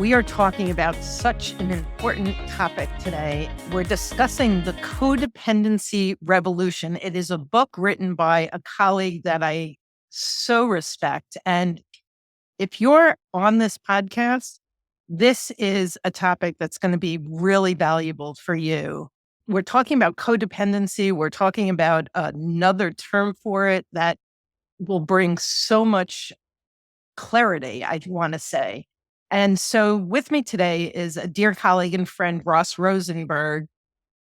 We are talking about such an important topic today. We're discussing the Codependency Revolution. It is a book written by a colleague that I so respect. And if you're on this podcast, this is a topic that's going to be really valuable for you. We're talking about codependency. We're talking about another term for it that will bring so much clarity, I want to say. And so with me today is a dear colleague and friend, Ross Rosenberg.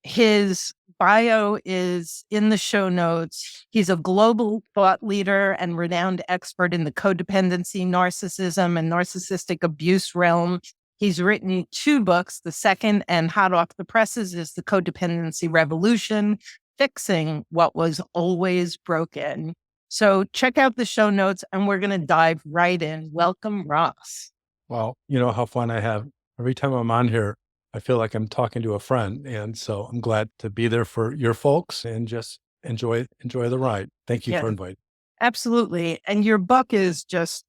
His bio is in the show notes. He's a global thought leader and renowned expert in the codependency, narcissism, and narcissistic abuse realm. He's written 2 books. The second, and hot off the presses, is The Codependency Revolution, Fixing What Was Always Broken. So check out the show notes and we're going to dive right in. Welcome, Ross. Well, you know how fun I have. Every time I'm on here, I feel like I'm talking to a friend. And so I'm glad to be there for your folks and just enjoy the ride. Thank you for inviting. Absolutely. And your book is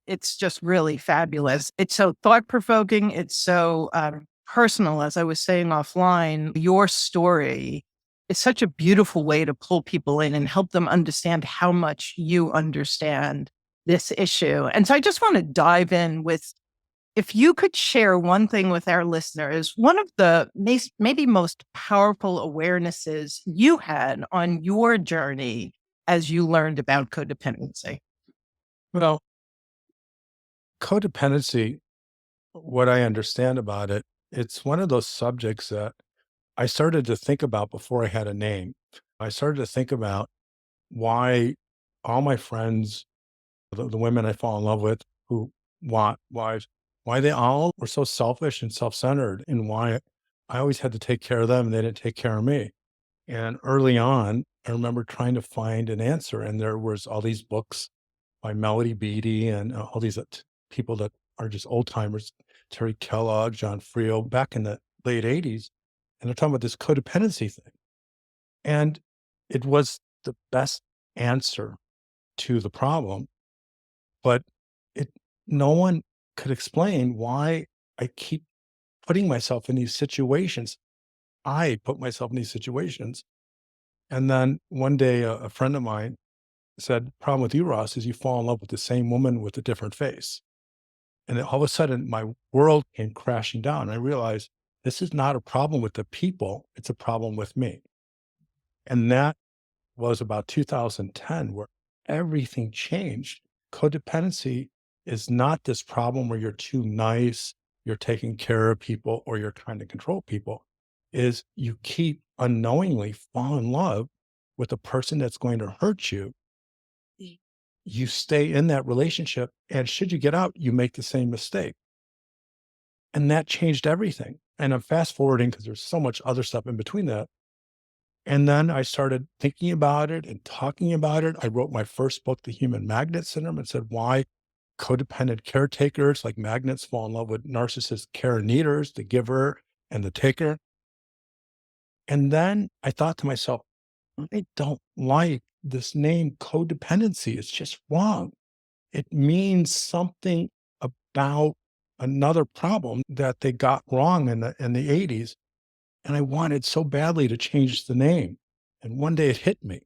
it's just really fabulous. It's so thought-provoking. It's so personal. As I was saying offline, your story is such a beautiful way to pull people in and help them understand how much you understand this issue. And so I just want to dive in with, if you could share one thing with our listeners, one of the maybe most powerful awarenesses you had on your journey as you learned about codependency. Well, codependency, what I understand about it, it's one of those subjects that I started to think about before I had a name. I started to think about why all my friends, the women I fall in love with who want wives, why they all were so selfish and self-centered, and why I always had to take care of them and they didn't take care of me. And early on, I remember trying to find an answer, and there was all these books by Melody Beattie and all these people that are just old timers, Terry Kellogg, John Friel, back in the late 80s. And they're talking about this codependency thing. And it was the best answer to the problem, but no one could explain why I keep putting myself in these situations. I put myself in these situations. And then one day, a friend of mine said, "The problem with you, Ross, is you fall in love with the same woman with a different face." And then all of a sudden, my world came crashing down. I realized this is not a problem with the people, it's a problem with me. And that was about 2010, where everything changed. Codependency is not this problem where you're too nice, you're taking care of people, or you're trying to control people. Is you keep unknowingly fall in love with a person that's going to hurt you. You stay in that relationship, and should you get out, you make the same mistake. And that changed everything. And I'm fast forwarding because there's so much other stuff in between that. And then I started thinking about it and talking about it. I wrote my first book, The Human Magnet Syndrome, and said why codependent caretakers like magnets fall in love with narcissist care needers, the giver and the taker. And then I thought to myself, I don't like this name codependency. It's just wrong. It means something about another problem that they got wrong in the 80s. And I wanted so badly to change the name. And one day it hit me.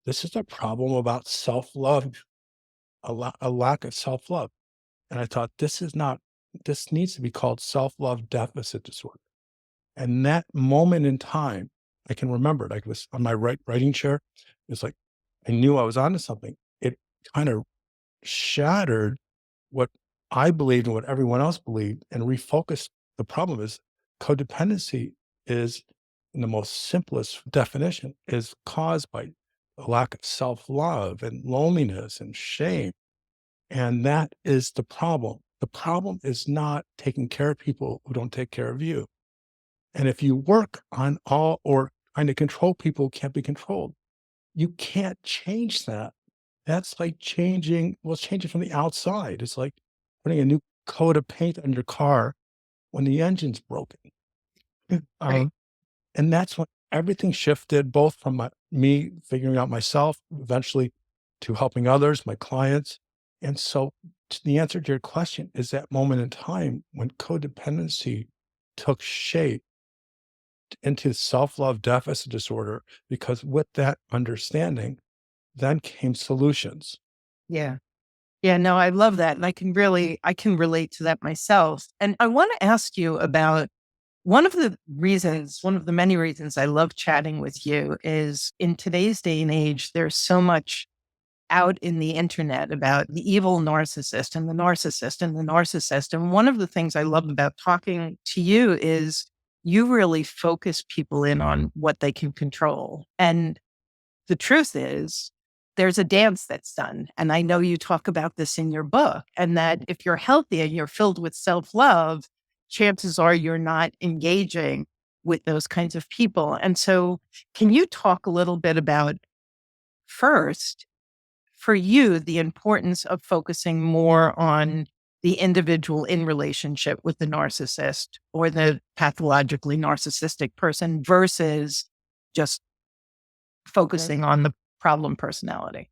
This is a problem about self-love, a lack of self-love. And I thought, this needs to be called self-love deficit disorder. And that moment in time, I can remember it. I was on my writing chair. It's like, I knew I was onto something. It kind of shattered what I believed and what everyone else believed and refocused. The problem is codependency is, in the most simplest definition, is caused by a lack of self-love and loneliness and shame. And that is the problem. The problem is not taking care of people who don't take care of you. And if you work on all or trying to control people who can't be controlled, you can't change that. That's like changing from the outside. It's like putting a new coat of paint on your car when the engine's broken. Right. And that's when everything shifted, both from me figuring out myself, eventually to helping others, my clients. And so the answer to your question is that moment in time when codependency took shape into self-love deficit disorder, because with that understanding, then came solutions. Yeah. Yeah, no, I love that. And I can relate to that myself. And I want to ask you about one of the many reasons I love chatting with you is in today's day and age, there's so much out in the internet about the evil narcissist and the narcissist and the narcissist. And one of the things I love about talking to you is you really focus people in on what they can control. And the truth is, there's a dance that's done. And I know you talk about this in your book, and that if you're healthy and you're filled with self love, chances are you're not engaging with those kinds of people. And so, can you talk a little bit about first, for you, the importance of focusing more on the individual in relationship with the narcissist or the pathologically narcissistic person versus just focusing on the problem personality?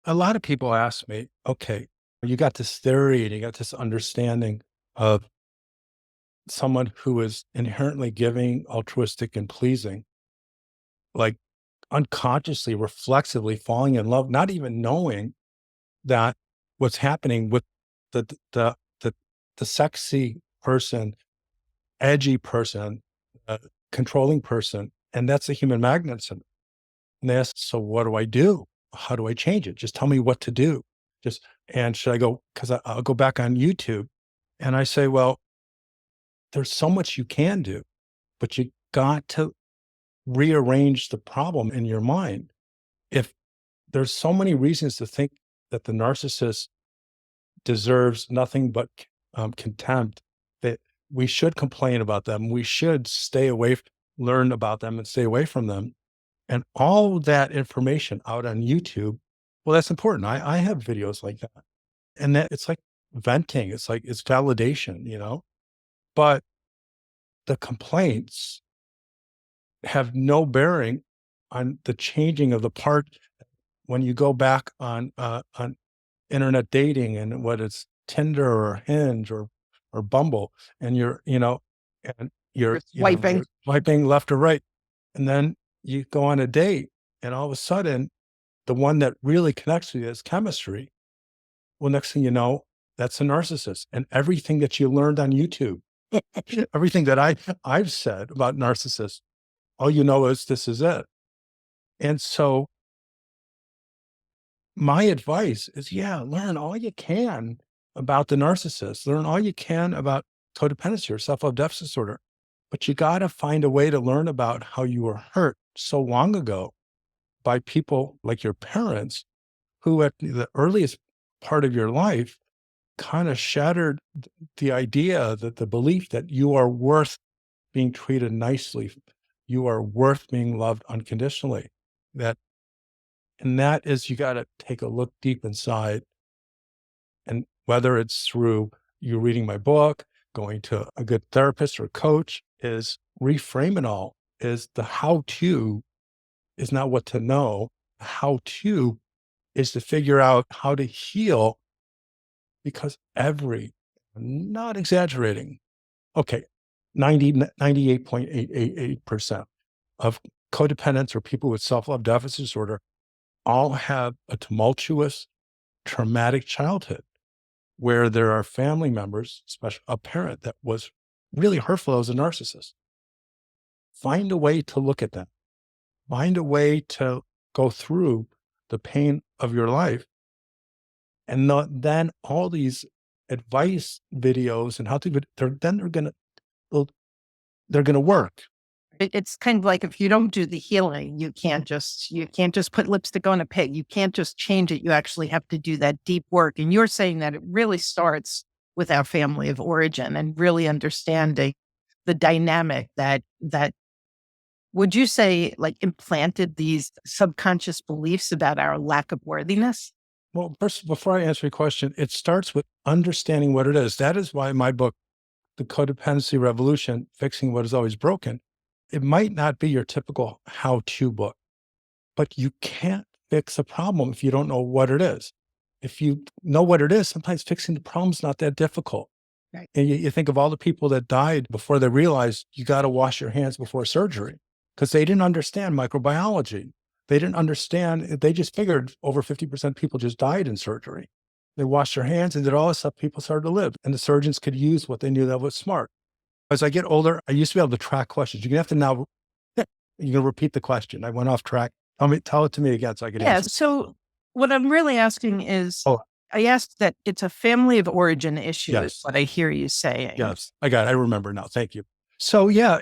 A lot of people ask me, okay, you got this theory and you got this understanding of someone who is inherently giving, altruistic, and pleasing, like unconsciously, reflexively falling in love, not even knowing that what's happening with the the the the sexy person, edgy person, uh, controlling person, and that's a human magnet syndrome. And they ask, "So what do I do? How do I change it? Just tell me what to do." Just and should I go? Because I'll go back on YouTube, and I say, "Well, there's so much you can do, but you got to rearrange the problem in your mind. If there's so many reasons to think that the narcissist deserves nothing but contempt, that we should complain about them. We should stay away, learn about them, and stay away from them. And all that information out on YouTube, well, that's important. I have videos like that, and that it's like venting. It's like it's validation, you know. But the complaints have no bearing on the changing of the part when you go back on internet dating and what it's Tinder or Hinge or Bumble, and and You're you're swiping. swiping left or right, and then you go on a date, and all of a sudden, the one that really connects with you is chemistry. Well, next thing you know, that's a narcissist, and everything that you learned on YouTube, everything that I've said about narcissists, all you know is this is it. And so my advice is, yeah, learn all you can about the narcissist, learn all you can about codependency or self-love deficit disorder, but you got to find a way to learn about how you were hurt so long ago by people like your parents who at the earliest part of your life kind of shattered the idea that the belief that you are worth being treated nicely, you are worth being loved unconditionally. That and that is you got to take a look deep inside, and whether it's through you reading my book, going to a good therapist or coach, is reframe it all. Is the how to is not what to know. How to is to figure out how to heal, because I'm not exaggerating. Okay, 98.888% of codependents or people with self-love deficit disorder all have a tumultuous, traumatic childhood where there are family members, especially a parent that was really hurtful as a narcissist. Find a way to look at that. Find a way to go through the pain of your life. And then all these advice videos and how to, well, they're going to work. It's kind of like if you don't do the healing, you can't just put lipstick on a pig. You can't just change it. You actually have to do that deep work. And you're saying that it really starts with our family of origin and really understanding the dynamic that would you say like implanted these subconscious beliefs about our lack of worthiness? Well, first, before I answer your question, it starts with understanding what it is. That is why my book, The Codependency Revolution, Fixing What Is Always Broken, it might not be your typical how to book, but you can't fix a problem if you don't know what it is. if you know what it is, sometimes fixing the problem is not that difficult. Right. And you think of all the people that died before they realized you got to wash your hands before surgery because they didn't understand microbiology. They didn't understand, they just figured over 50% of people just died in surgery. They washed their hands and did all this stuff, people started to live. And the surgeons could use what they knew that was smart. As I get older, I used to be able to track questions. You're going to have to now, you're going to repeat the question. I went off track. Tell it to me again so I could Yeah. answer. So what I'm really asking is, Oh, I asked that it's a family of origin issue, is yes. what I hear you saying. Yes. I got it. I remember now. Thank you. So yeah,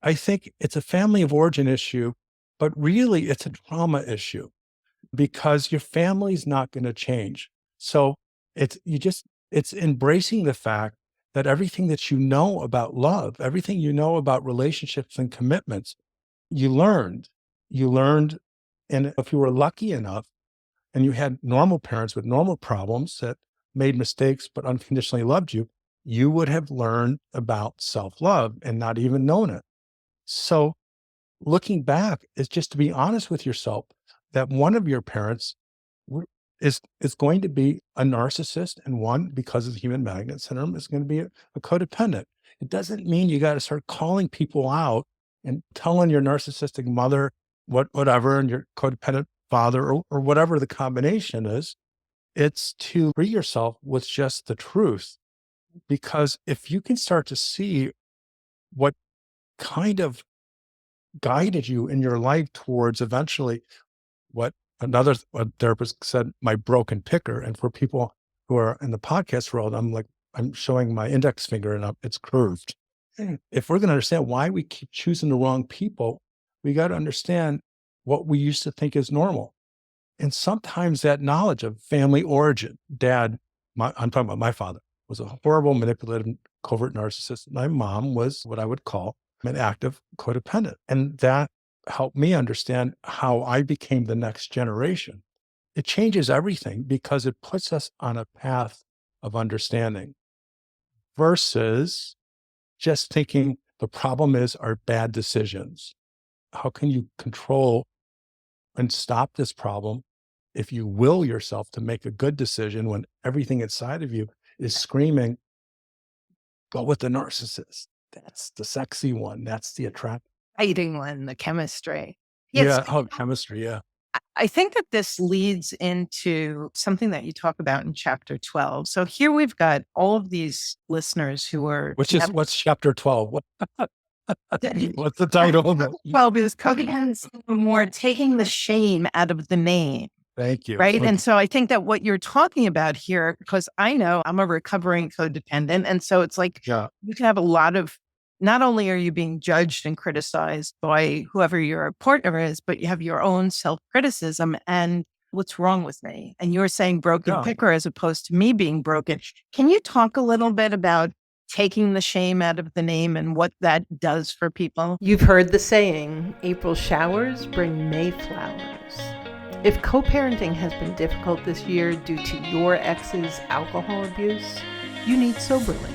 I think it's a family of origin issue, but really it's a trauma issue because your family's not going to change. So it's embracing the fact that everything that you know about love, everything you know about relationships and commitments, you learned. You learned, and if you were lucky enough and you had normal parents with normal problems that made mistakes but unconditionally loved you, you would have learned about self-love and not even known it. So looking back is just to be honest with yourself that one of your parents is going to be a narcissist, and one, because of the human magnet syndrome, is going to be a codependent. It doesn't mean you got to start calling people out and telling your narcissistic mother whatever and your codependent father or whatever the combination is. It's to free yourself with just the truth. Because if you can start to see what kind of guided you in your life towards eventually what another therapist said, my broken picker. And for people who are in the podcast world, I'm showing my index finger and it's curved. If we're going to understand why we keep choosing the wrong people, we got to understand what we used to think is normal. And sometimes that knowledge of family origin, dad, I'm talking about my father, was a horrible, manipulative, covert narcissist. My mom was what I would call an active codependent. And that helped me understand how I became the next generation. It changes everything because it puts us on a path of understanding versus just thinking the problem is our bad decisions. How can you control and stop this problem if you will yourself to make a good decision when everything inside of you is screaming, go with the narcissist. That's the sexy one. That's the attractive. Fighting one, the chemistry. Yes. Yeah. Oh, chemistry. Yeah. I think that this leads into something that you talk about in chapter 12. So here we've got all of these listeners who are What's chapter 12? What's the title? 12 is codependence, more taking the shame out of the name. Thank you. Right. Okay. And so I think that what you're talking about here, because I know I'm a recovering codependent. And so it's like Yeah. you can have a lot of, not only are you being judged and criticized by whoever your partner is, but you have your own self-criticism and what's wrong with me? And you're saying broken Yeah. picker as opposed to me being broken. Can you talk a little bit about taking the shame out of the name and what that does for people? You've heard the saying, April showers bring May flowers. If co-parenting has been difficult this year due to your ex's alcohol abuse, you need Soberlink.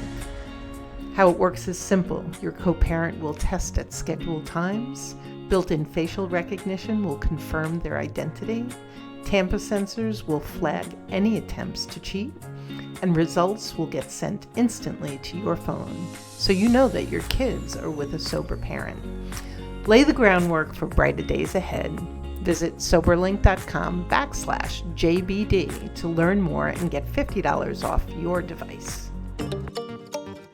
How it works is simple. Your co-parent will test at scheduled times. Built-in facial recognition will confirm their identity. Tamper sensors will flag any attempts to cheat. And results will get sent instantly to your phone, so you know that your kids are with a sober parent. Lay the groundwork for brighter days ahead. Visit Soberlink.com/JBD to learn more and get $50 off your device.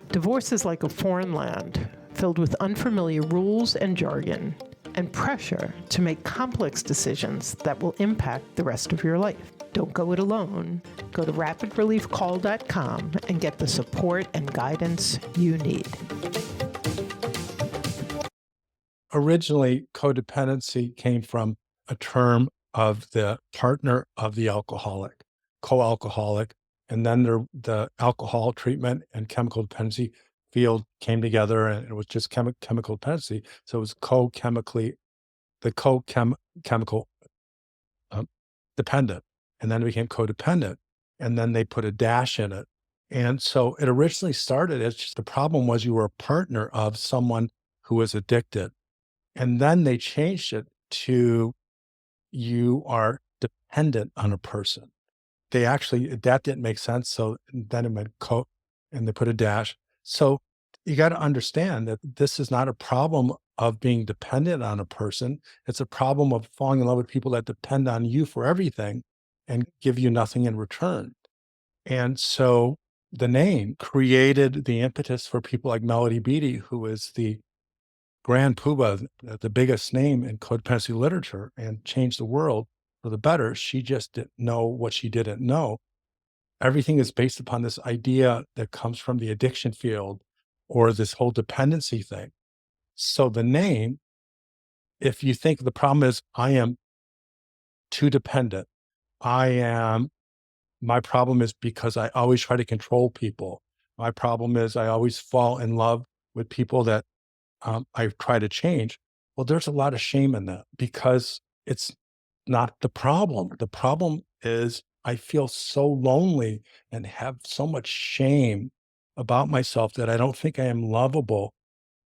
Divorce is like a foreign land, filled with unfamiliar rules and jargon, and pressure to make complex decisions that will impact the rest of your life. Don't go it alone. Go to rapidreliefcall.com and get the support and guidance you need. Originally, codependency came from a term of the partner of the alcoholic, co-alcoholic, and then the alcohol treatment and chemical dependency field came together, and it was just chemical dependency. So it was chemical dependent, and then it became codependent, and then they put a dash in it. And so it originally started as just the problem was you were a partner of someone who was addicted. And then they changed it to you are dependent on a person. that didn't make sense. So then it meant and they put a dash. So you got to understand that this is not a problem of being dependent on a person. It's a problem of falling in love with people that depend on you for everything and give you nothing in return. And so the name created the impetus for people like Melody Beattie, who is the grand poobah, the biggest name in codependency literature and changed the world for the better. She just didn't know what she didn't know. Everything is based upon this idea that comes from the addiction field or this whole dependency thing. So the name, if you think the problem is I am too dependent, my problem is because I always try to control people. My problem is I always fall in love with people that I try to change. Well, there's a lot of shame in that because it's not the problem. The problem is I feel so lonely and have so much shame about myself that I don't think I am lovable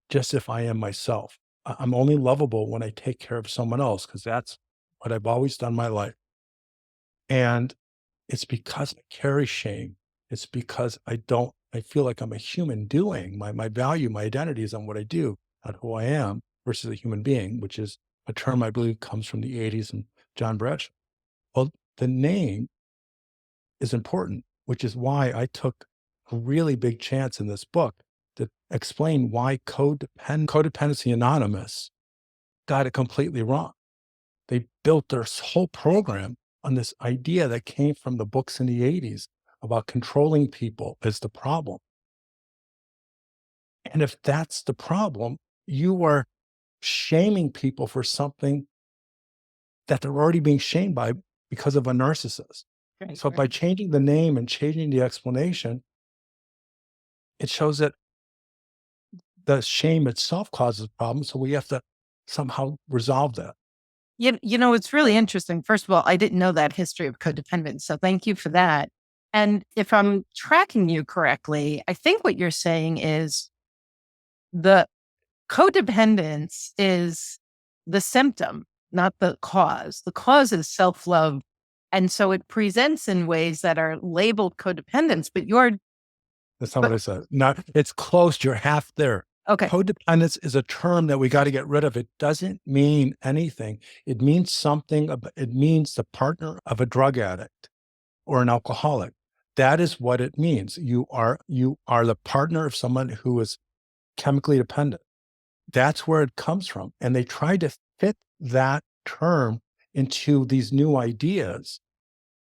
just if I am myself. I'm only lovable when I take care of someone else because that's what I've always done my life. And it's because I carry shame. It's because I feel like I'm a human doing. My value, my identity is on what I do, not who I am versus a human being, which is a term I believe comes from the 80s and John Bradshaw. Well, the name is important, which is why I took a really big chance in this book to explain why Codependency Anonymous got it completely wrong. They built their whole program on this idea that came from the books in the 80s about controlling people as the problem. And if that's the problem, you are shaming people for something that they're already being shamed by because of a narcissist. Right, So right. by changing the name and changing the explanation, it shows that the shame itself causes problems. So we have to somehow resolve that. It's really interesting. First of all, I didn't know that history of codependence. So thank you for that. And if I'm tracking you correctly, I think what you're saying is the codependence is the symptom, not the cause. The cause is self-love. And so it presents in ways that are labeled codependence, but That's not what I said. No, it's close. You're half there. okay. Codependence is a term that we got to get rid of. It doesn't mean anything. It means something. It means the partner of a drug addict or an alcoholic. That is what it means. You are the partner of someone who is chemically dependent. That's where it comes from. And they try to fit that term into these new ideas.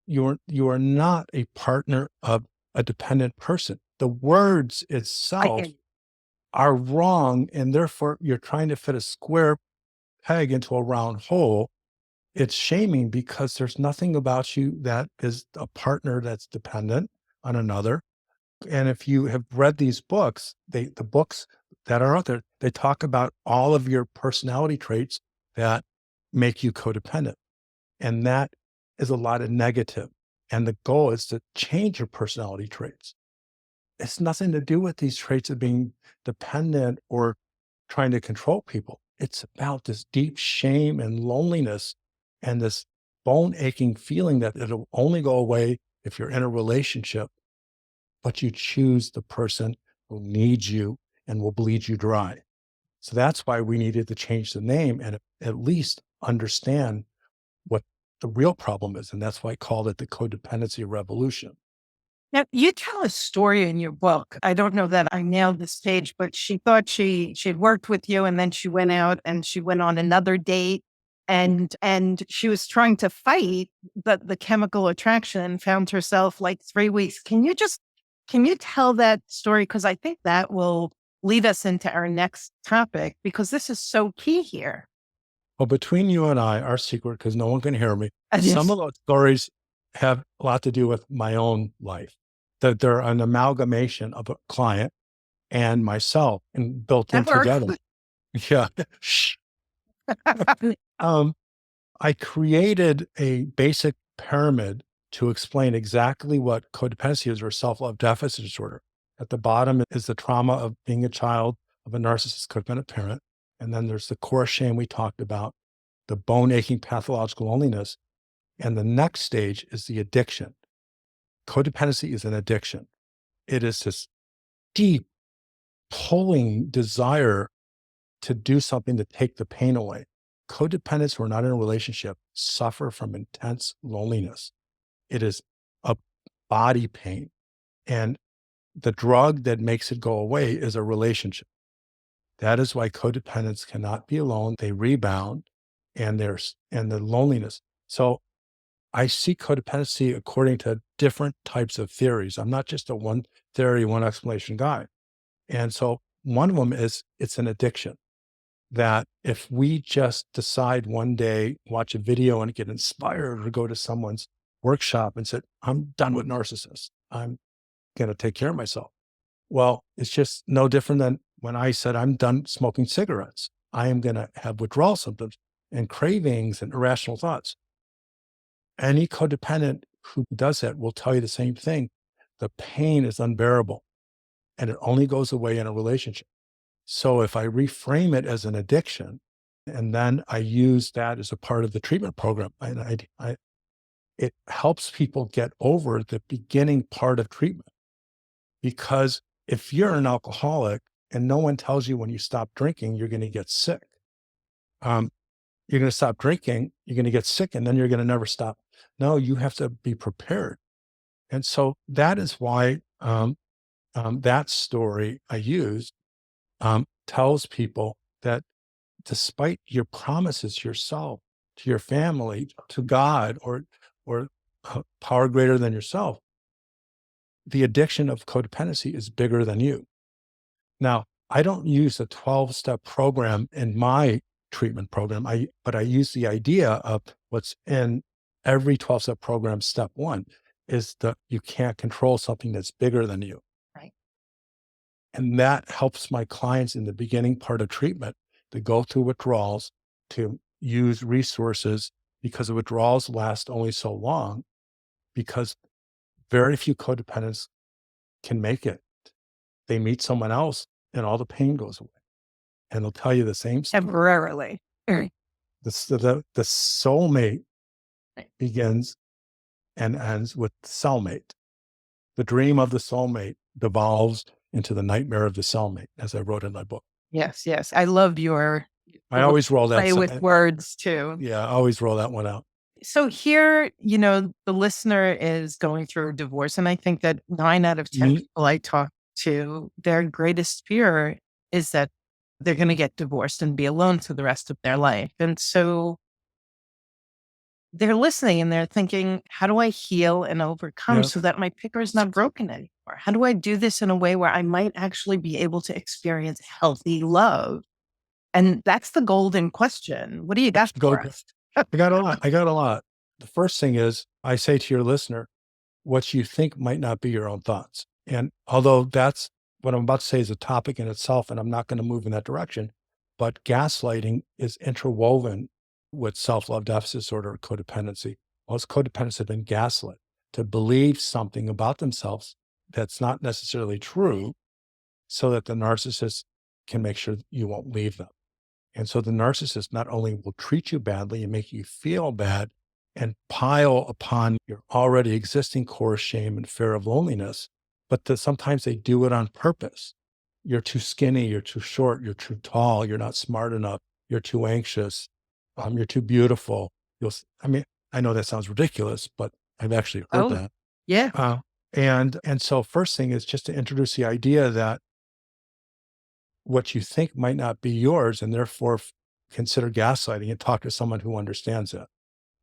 You are not a partner of a dependent person. The words I itself get you. are wrong, and therefore you're trying to fit a square peg into a round hole. It's shaming because there's nothing about you that is a partner that's dependent on another. And if you have read these books, the books that are out there, they talk about all of your personality traits that make you codependent. And that is a lot of negative. And the goal is to change your personality traits. It's nothing to do with these traits of being dependent or trying to control people. It's about this deep shame and loneliness and this bone aching feeling that it'll only go away if you're in a relationship, but you choose the person who needs you and will bleed you dry. So that's why we needed to change the name and at least understand what the real problem is. And that's why I called it the Codependency Revolution. Now, you tell a story in your book. I don't know that I nailed this page, but she thought she had worked with you, and then she went out and she went on another date, and she was trying to fight the chemical attraction and found herself like 3 weeks. Can you tell that story? Because I think that will lead us into our next topic, because this is so key here. Well, between you and I, our secret, because no one can hear me, Yes. some of those stories have a lot to do with my own life. That they're an amalgamation of a client and myself and built in That works. together. Yeah. Shh. I created a basic pyramid to explain exactly what codependency is, or self-love deficit disorder. At the bottom is the trauma of being a child of a narcissist codependent parent. And then there's the core shame we talked about, the bone aching pathological loneliness. And the next stage is the addiction. Codependency is an addiction. It is this deep, pulling desire to do something to take the pain away. Codependents who are not in a relationship suffer from intense loneliness. It is a body pain. And the drug that makes it go away is a relationship. That is why codependents cannot be alone. They rebound and the loneliness. So I see codependency according to different types of theories. I'm not just a one theory, one explanation guy. And so one of them is it's an addiction. That if we just decide one day, watch a video and get inspired or go to someone's workshop and said, I'm done with narcissists. I'm going to take care of myself. Well, it's just no different than when I said, I'm done smoking cigarettes. I am going to have withdrawal symptoms and cravings and irrational thoughts. Any codependent who does that will tell you the same thing. The pain is unbearable and it only goes away in a relationship. So if I reframe it as an addiction, and then I use that as a part of the treatment program, it helps people get over the beginning part of treatment. Because if you're an alcoholic and no one tells you when you stop drinking, you're going to get sick. You're going to stop drinking, you're going to get sick, and then you're going to never stop. No, you have to be prepared. And so that is why that story I used tells people that despite your promises to yourself, to your family, to God, or power greater than yourself, the addiction of codependency is bigger than you. Now, I don't use a 12-step program in my treatment program, but I use the idea of what's in every 12-step program. Step one is that you can't control something that's bigger than you. And that helps my clients in the beginning part of treatment to go through withdrawals, to use resources, because the withdrawals last only so long, because very few codependents can make it. They meet someone else and all the pain goes away. And they'll tell you the same story. Temporarily. The soulmate begins and ends with cellmate. The dream of the soulmate devolves into the nightmare of the cellmate, as I wrote in my book. Yes, yes. I love your I always roll that. play with words too. Yeah, I always roll that one out. So here, the listener is going through a divorce. And I think that 9 out of 10 people I talk to, their greatest fear is that they're going to get divorced and be alone for the rest of their life. And so they're listening and they're thinking, how do I heal and overcome so that my picker is not broken anymore? How do I do this in a way where I might actually be able to experience healthy love? And that's the golden question. What do you got for us? I got a lot. The first thing is I say to your listener, what you think might not be your own thoughts. And although that's what I'm about to say is a topic in itself, and I'm not going to move in that direction, but gaslighting is interwoven with self-love deficit disorder or codependency. Most codependents have been gaslit to believe something about themselves that's not necessarily true, so that the narcissist can make sure you won't leave them. And so the narcissist not only will treat you badly and make you feel bad and pile upon your already existing core shame and fear of loneliness, but that sometimes they do it on purpose. You're too skinny, you're too short, you're too tall, you're not smart enough, you're too anxious, you're too beautiful. I know that sounds ridiculous, but I've actually heard that. Yeah. And so first thing is just to introduce the idea that what you think might not be yours, and therefore consider gaslighting and talk to someone who understands it.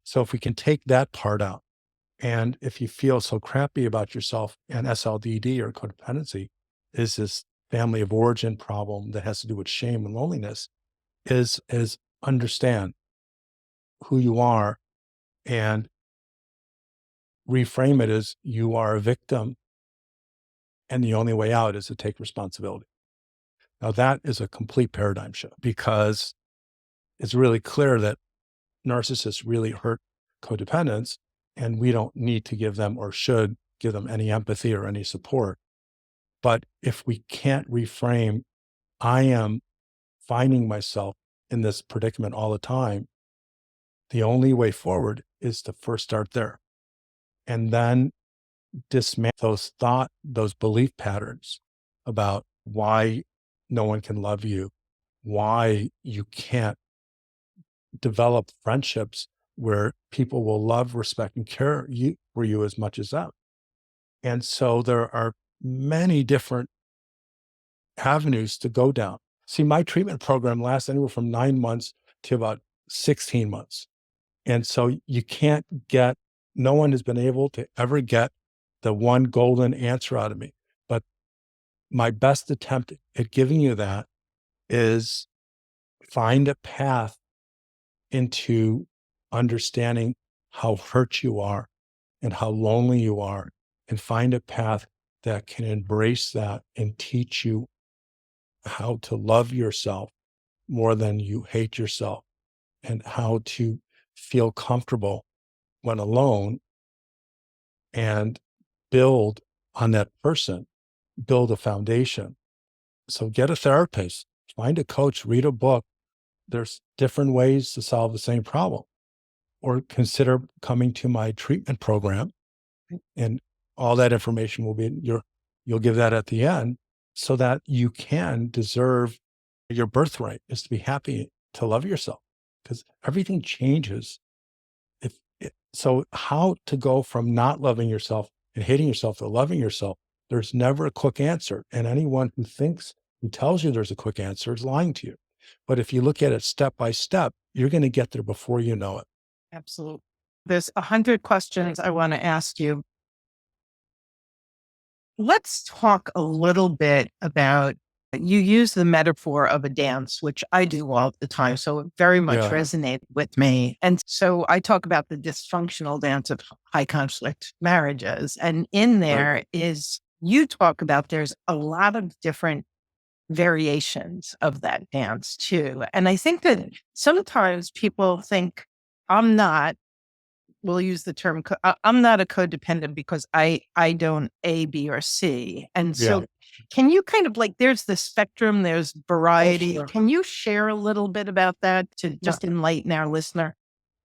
So if we can take that part out, and if you feel so crappy about yourself, and SLDD or codependency is this family of origin problem that has to do with shame and loneliness, is understand who you are and reframe it as you are a victim and the only way out is to take responsibility. Now that is a complete paradigm shift, because it's really clear that narcissists really hurt codependents, and we don't need to give them or should give them any empathy or any support. But if we can't reframe, I am finding myself in this predicament all the time, the only way forward is to first start there. And then dismantle those belief patterns about why no one can love you, why you can't develop friendships where people will love, respect, and care for you as much as them. And so there are many different avenues to go down. See, my treatment program lasts anywhere from 9 months to about 16 months. And so you can't get, no one has been able to ever get the one golden answer out of me. But my best attempt at giving you that is find a path into understanding how hurt you are and how lonely you are, and find a path that can embrace that and teach you how to love yourself more than you hate yourself, and how to feel comfortable when alone and build on that person, build a foundation. So get a therapist, find a coach, read a book. There's different ways to solve the same problem. Or consider coming to my treatment program, and all that information will be you'll give that at the end, so that you can deserve your birthright is to be happy, to love yourself, because everything changes. So how to go from not loving yourself and hating yourself to loving yourself, there's never a quick answer. And anyone who tells you there's a quick answer is lying to you. But if you look at it step by step, you're going to get there before you know it. Absolutely. There's 100 questions I want to ask you. Let's talk a little bit about, you use the metaphor of a dance, which I do all the time. So it very much resonated with me. And so I talk about the dysfunctional dance of high conflict marriages. And in there is, you talk about, there's a lot of different variations of that dance too. And I think that sometimes people think, we'll use the term, I'm not a codependent because I don't A, B, or C. And so can you kind of there's the spectrum, there's variety. Sure. Can you share a little bit about that to just enlighten our listener?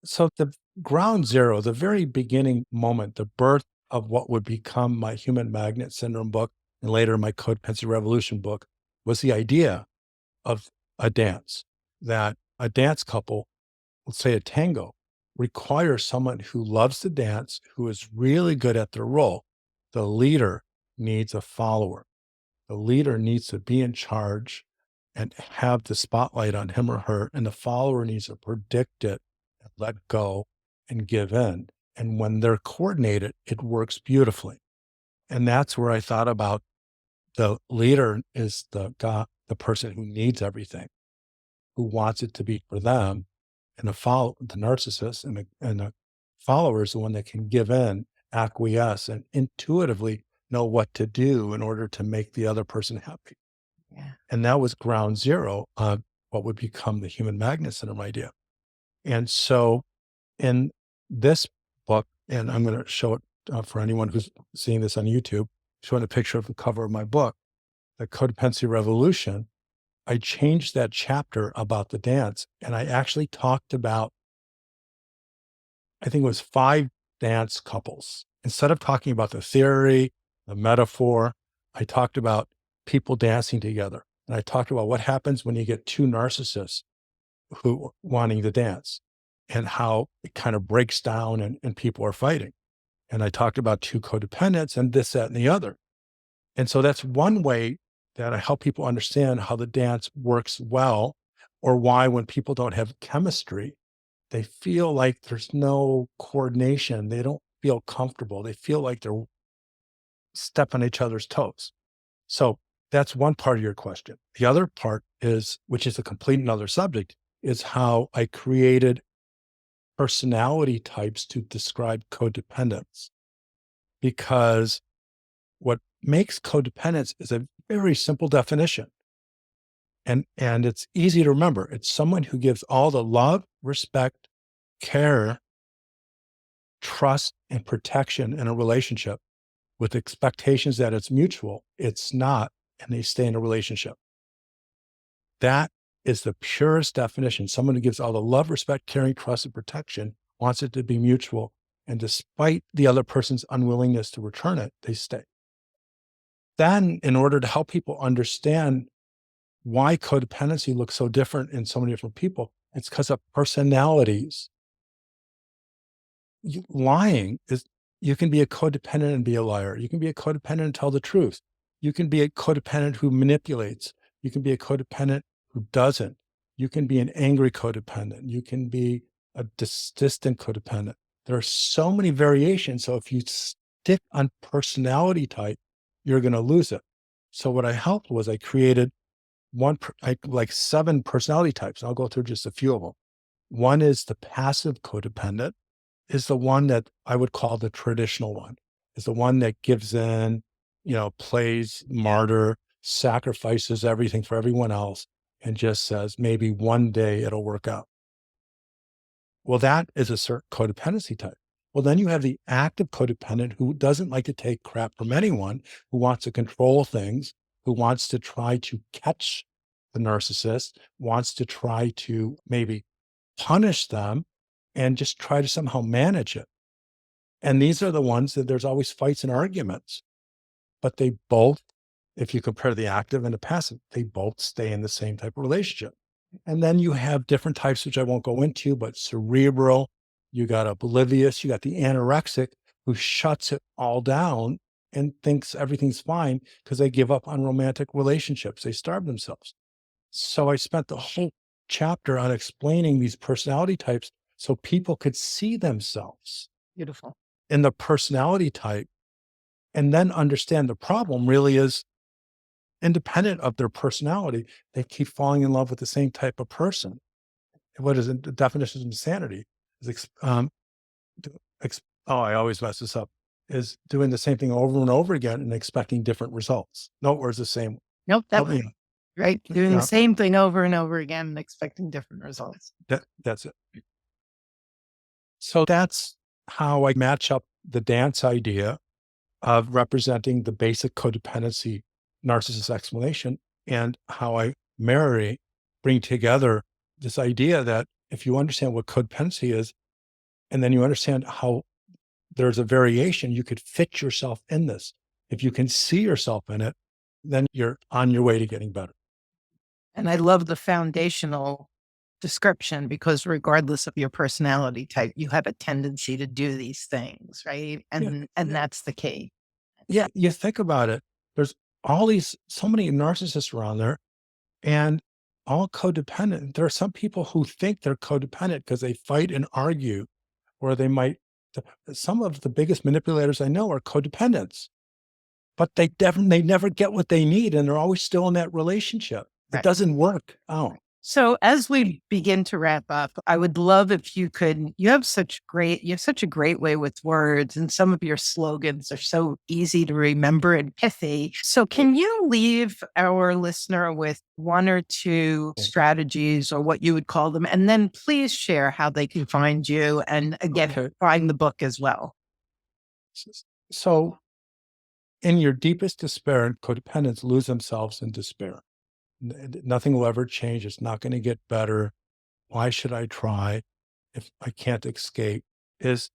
So the ground zero, the very beginning moment, the birth of what would become my human magnet syndrome book, and later my Codependency Revolution book, was the idea of a dance, that a dance couple, let's say a tango, requires someone who loves to dance, who is really good at their role. The leader needs a follower. The leader needs to be in charge and have the spotlight on him or her, and the follower needs to predict it and let go and give in. And when they're coordinated, it works beautifully. And that's where I thought about the leader is the person who needs everything, who wants it to be for them. And the narcissist and the follower is the one that can give in, acquiesce, and intuitively know what to do in order to make the other person happy. Yeah. And that was ground zero of what would become the human magnet syndrome idea. And so in this book, and I'm going to show it for anyone who's seeing this on YouTube, showing a picture of the cover of my book, The Codependency Revolution, I changed that chapter about the dance, and I actually talked about, I think it was 5 dance couples. Instead of talking about the theory, the metaphor, I talked about people dancing together. And I talked about what happens when you get 2 narcissists who wanting to dance, and how it kind of breaks down and people are fighting. And I talked about 2 codependents and this, that, and the other. And so that's one way that I help people understand how the dance works well, or why when people don't have chemistry, they feel like there's no coordination. They don't feel comfortable. They feel like they're stepping on each other's toes. So that's one part of your question. The other part is, which is a complete another subject, is how I created personality types to describe codependence. Because what makes codependence is a very simple definition. And it's easy to remember. It's someone who gives all the love, respect, care, trust, and protection in a relationship with expectations that it's mutual. It's not, and they stay in a relationship. That is the purest definition. Someone who gives all the love, respect, caring, trust, and protection, wants it to be mutual, And despite the other person's unwillingness to return it, they stay. Then, in order to help people understand why codependency looks so different in so many different people, it's because of personalities. Lying is, you can be a codependent and be a liar. You can be a codependent and tell the truth. You can be a codependent who manipulates. You can be a codependent who doesn't. You can be an angry codependent. You can be a distant codependent. There are so many variations. So if you stick on personality type, you're going to lose it. So what I helped was I created like 7 personality types. I'll go through just a few of them. One is the passive codependent, is the one that I would call the traditional one, is the one that gives in, plays martyr, sacrifices everything for everyone else, and just says, maybe one day it'll work out. Well, that is a certain codependency type. Well, then you have the active codependent who doesn't like to take crap from anyone, who wants to control things, who wants to try to catch the narcissist, wants to try to maybe punish them and just try to somehow manage it. And these are the ones that there's always fights and arguments, but they both, if you compare the active and the passive, they both stay in the same type of relationship. And then you have different types, which I won't go into, but cerebral, you got oblivious, you got the anorexic who shuts it all down and thinks everything's fine because they give up on romantic relationships. They starve themselves. So I spent the whole chapter on explaining these personality types so people could see themselves Beautiful. in the personality type and then understand the problem really is independent of their personality. They keep falling in love with the same type of person. What is it? The definition of insanity is, I always mess this up, is doing the same thing over and over again and expecting different results. No, where's the same? Nope. Help me. Right. Doing the same thing over and over again and expecting different results. That's it. So that's how I match up the dance idea of representing the basic codependency narcissist explanation and how I bring together this idea that if you understand what codependency is, and then you understand how there's a variation, you could fit yourself in this. If you can see yourself in it, then you're on your way to getting better. And I love the foundational description because regardless of your personality type, you have a tendency to do these things, right? And that's the key. Yeah, you think about it. There's so many narcissists around there and all codependent. There are some people who think they're codependent because they fight and argue, or they might, some of the biggest manipulators I know are codependents, but they never get what they need and they're always still in that relationship. It doesn't work out. So as we begin to wrap up, I would love if you could, you have such a great way with words and some of your slogans are so easy to remember and pithy. So can you leave our listener with 1 or 2 strategies or what you would call them? And then please share how they can find you and again, find the book as well. So in your deepest despair, codependents lose themselves in despair. Nothing will ever change. It's not going to get better. Why should I try if I can't escape? Is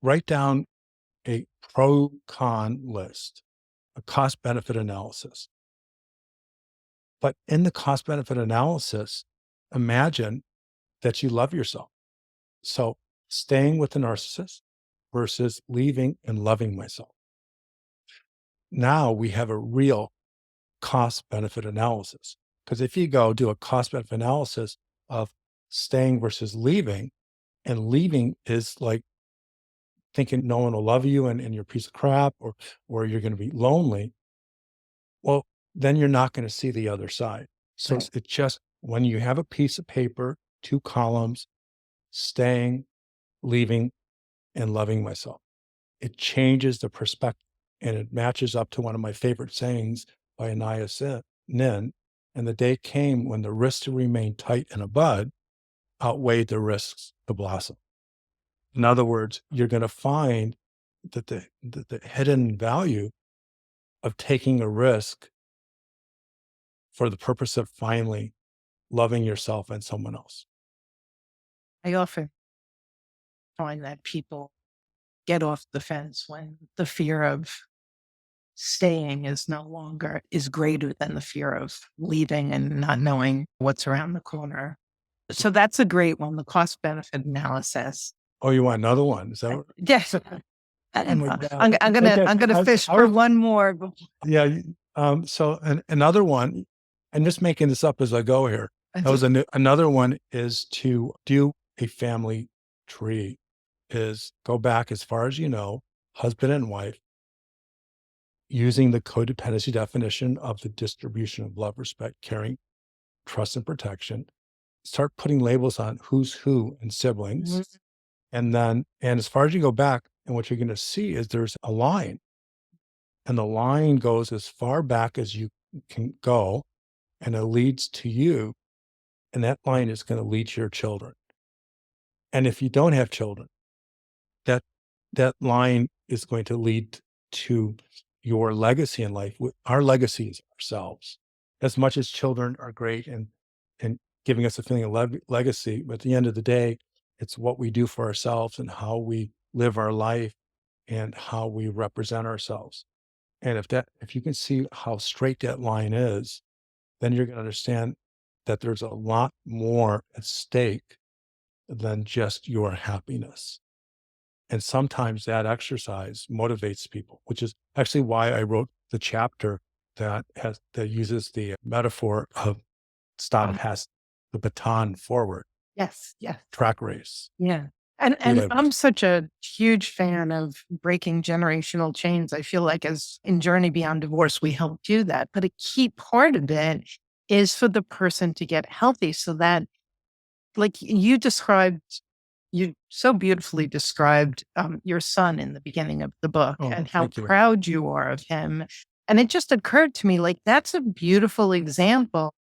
write down a pro-con list, a cost-benefit analysis. But in the cost-benefit analysis, imagine that you love yourself. So staying with the narcissist versus leaving and loving myself. Now we have a real cost-benefit analysis. Because if you go do a cost-benefit analysis of staying versus leaving, and leaving is like thinking no one will love you and you're a piece of crap, or you're going to be lonely, well, then you're not going to see the other side. So it's just when you have a piece of paper, 2 columns, staying, leaving, and loving myself, it changes the perspective. And it matches up to one of my favorite sayings by Anais Nin. And the day came when the risk to remain tight in a bud outweighed the risks to blossom. In other words, you're going to find that the hidden value of taking a risk for the purpose of finally loving yourself and someone else. I often find that people get off the fence when the fear of staying is greater than the fear of leaving and not knowing what's around the corner. So that's a great one, the cost benefit analysis. Oh, you want another one? Is that what? Yes. Oh my God. I'm gonna fish for one more. Yeah. So another one, and just making this up as I go here. That was another one is to do a family tree, is go back as far as you know, husband and wife, using the codependency definition of the distribution of love, respect, caring, trust, and protection. Start putting labels on who's who and siblings. Mhm. And as far as you go back, and what you're going to see is there's a line, and the line goes as far back as you can go, and it leads to you. And that line is going to lead to your children. And if you don't have children, that that line is going to lead to your legacy in life. Our legacy is ourselves. As much as children are great and giving us a feeling of legacy, but at the end of the day, it's what we do for ourselves and how we live our life and how we represent ourselves. And if you can see how straight that line is, then you're going to understand that there's a lot more at stake than just your happiness. And sometimes that exercise motivates people, which is actually why I wrote the chapter that uses the metaphor of stop pass the baton forward, Yes. Yes. track race. Yeah. And I'm such a huge fan of breaking generational chains. I feel like as in Journey Beyond Divorce, we help do that. But a key part of it is for the person to get healthy so that, like you so beautifully described your son in the beginning of the book and how Thank you. proud you are of him. And it just occurred to me, like, that's a beautiful example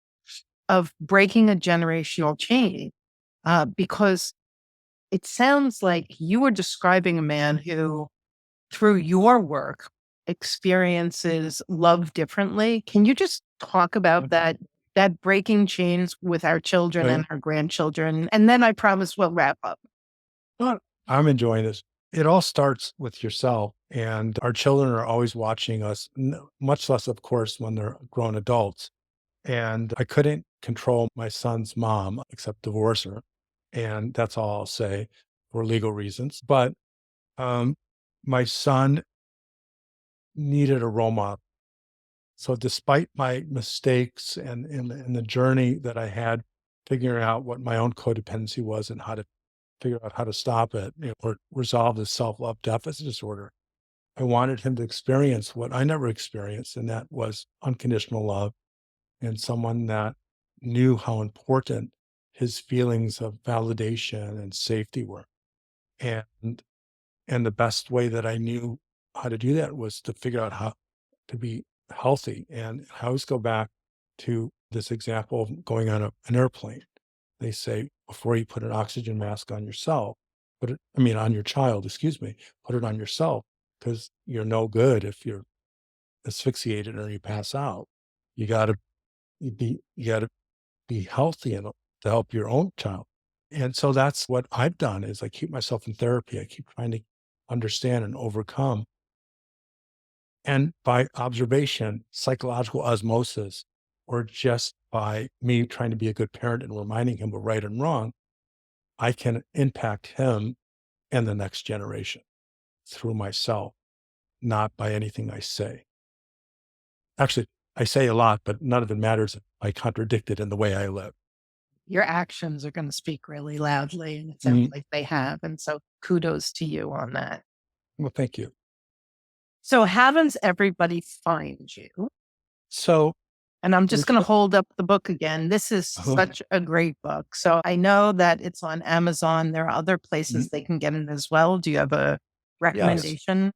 of breaking a generational chain because it sounds like you were describing a man who, through your work, experiences love differently. Can you just talk about that breaking chains with our children and our grandchildren? And then I promise we'll wrap up. I'm enjoying this. It all starts with yourself, and our children are always watching us, much less, of course, when they're grown adults. And I couldn't control my son's mom except divorce her. And that's all I'll say for legal reasons. But my son needed a role model. So despite my mistakes and in the journey that I had figuring out what my own codependency was and how to figure out how to stop it, or resolve the self-love deficit disorder, I wanted him to experience what I never experienced, and that was unconditional love and someone that knew how important his feelings of validation and safety were. And the best way that I knew how to do that was to figure out how to be healthy. And I always go back to this example of going on an airplane. They say, before you put an oxygen mask on yourself, on your child, excuse me, put it on yourself, because you're no good if you're asphyxiated or you pass out. You gotta be healthy and to help your own child. And so that's what I've done is I keep myself in therapy. I keep trying to understand and overcome. And by observation, psychological osmosis, or just by me trying to be a good parent and reminding him of right and wrong, I can impact him and the next generation through myself, not by anything I say. Actually, I say a lot, but none of it matters if I contradict it in the way I live. Your actions are going to speak really loudly, and it sounds like they have. And so kudos to you on that. Well, thank you. So how does everybody find you? And I'm just going to hold up the book again. This is such a great book. So I know that it's on Amazon. There are other places they can get it as well. Do you have a recommendation?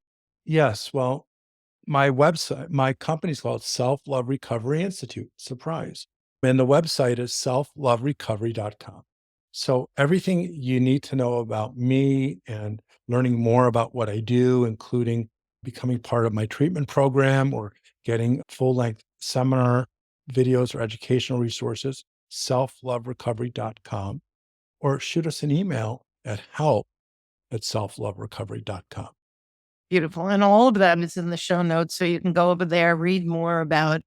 Yes. Well, my website, my company's called Self-Love Recovery Institute. Surprise. And the website is selfloverecovery.com. So everything you need to know about me and learning more about what I do, including becoming part of my treatment program or getting full-length seminar videos or educational resources, selfloverecovery.com, or shoot us an email at help@selfloverecovery.com. Beautiful. And all of that is in the show notes. So you can go over there, read more about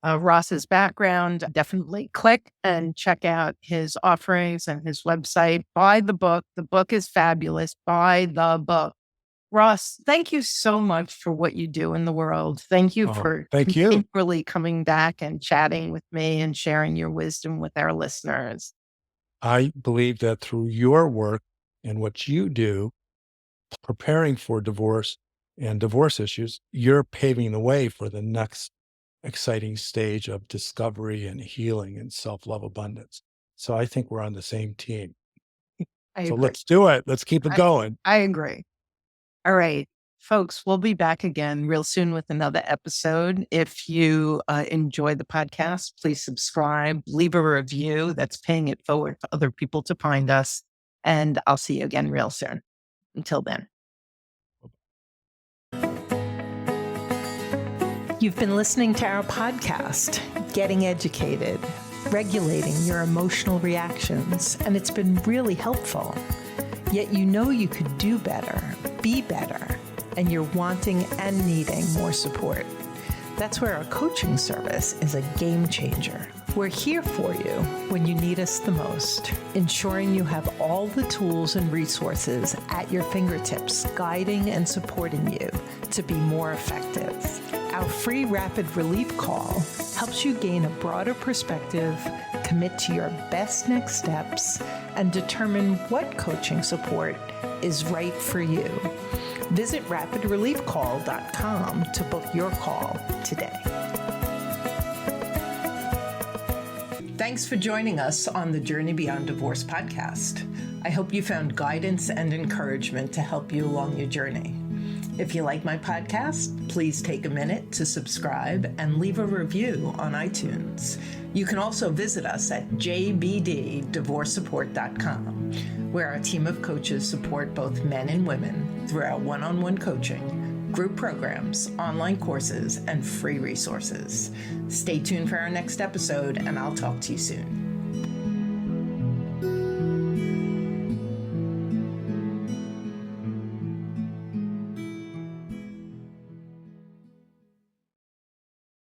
Ross's background. Definitely click and check out his offerings and his website. Buy the book. The book is fabulous. Buy the book. Ross, thank you so much for what you do in the world. Thank you for thank you. continually coming back and chatting with me and sharing your wisdom with our listeners. I believe that through your work and what you do, preparing for divorce and divorce issues, you're paving the way for the next exciting stage of discovery and healing and self-love abundance. So I think we're on the same team. So let's do it. Let's keep it going. I agree. All right, folks, we'll be back again real soon with another episode. If you enjoy the podcast, please subscribe, leave a review. That's paying it forward for other people to find us. And I'll see you again real soon. Until then. You've been listening to our podcast, Getting Educated, Regulating Your Emotional Reactions, and it's been really helpful. Yet you know you could do better, be better, and you're wanting and needing more support. That's where our coaching service is a game changer. We're here for you when you need us the most, ensuring you have all the tools and resources at your fingertips, guiding and supporting you to be more effective. Our free rapid relief call helps you gain a broader perspective, commit to your best next steps, and determine what coaching support is right for you. Visit rapidreliefcall.com to book your call today. Thanks for joining us on the Journey Beyond Divorce podcast. I hope you found guidance and encouragement to help you along your journey. If you like my podcast, please take a minute to subscribe and leave a review on iTunes. You can also visit us at jbddivorcesupport.com, where our team of coaches support both men and women through our one-on-one coaching, group programs, online courses, and free resources. Stay tuned for our next episode, and I'll talk to you soon.